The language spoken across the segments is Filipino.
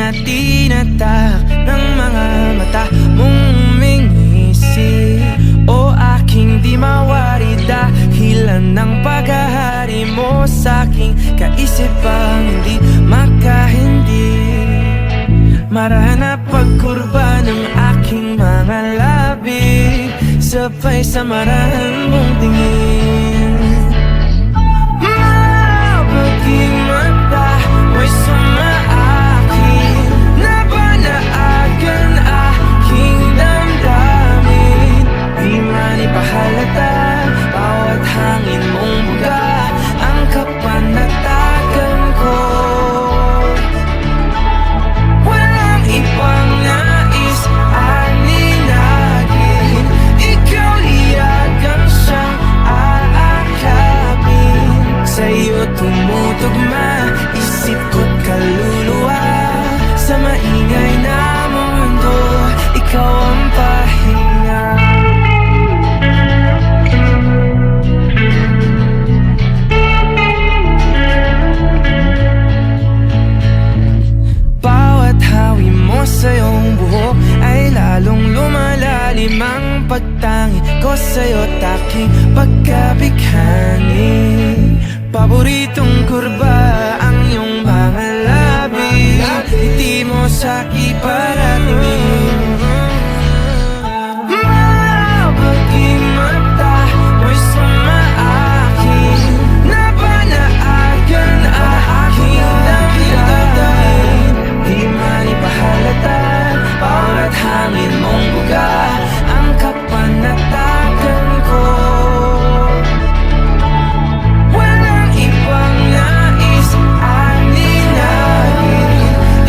na tinatak ng mga mata mong umingisi. O aking di mawari dahilan ng paghahari mo sa'king kaisipang hindi makahindi. Marana pagkurba ng aking mga labi, sabay sa marahan mong tingin. Mapaging mata mo'y sumaakin, nabanaagan aking damdamin. Di man ipahalata, bawat hangin mong buga ang kapanatagan ko. Walang ibang nais aninagin, ikaw liyagang siyang aakapin. Sa'yo tumutugma isip ko't kaluluwa, sa maingay na mundo ikaw ang pahinga. Bawat hawi mo sa iyong buhok ay lalong lumalalim ang pagtangi ko sa'yo't aking pagkabighani. Paboritong kurba ang iyong mga labi, hindi mo sa iparatingin. Mapaging mata mo'y sumaakin, nabanaagan aking damdamin. Di man ipahalata, bawat hangin mong buga ang kapanatagan ko. Walang ibang nais aninagin,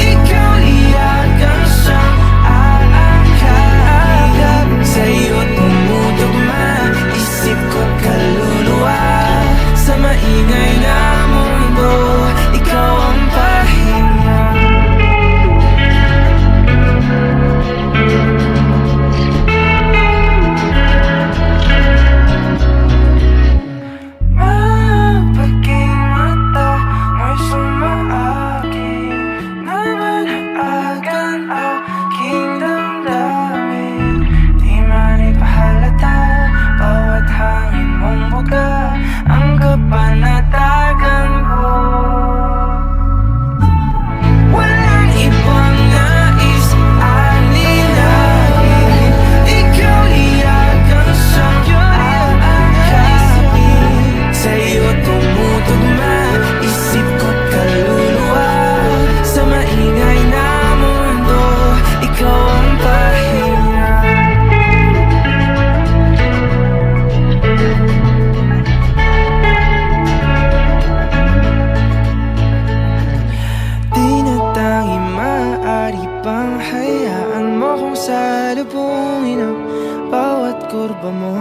ikaw liyagang siyang aakap. Sa'yo tumutugma isip ko't kaluluwa, sa maingay na mundo ikaw ang pahinga. Mapaging mata mo'y sumaakin, nabanaagan aking damdamin. Di man ipahalata, bawat hangin mong buga ang kapanatagan ko. Walang ibang nais aninagin, ikaw liyagang siyang aakapin. Sa'yo tumutugma isip ko't kaluluwa, sa maingay na mundo ikaw ang pahinga. Di na tangi maaari pang hayaan mo kung salubungin ang bawat kurba mo.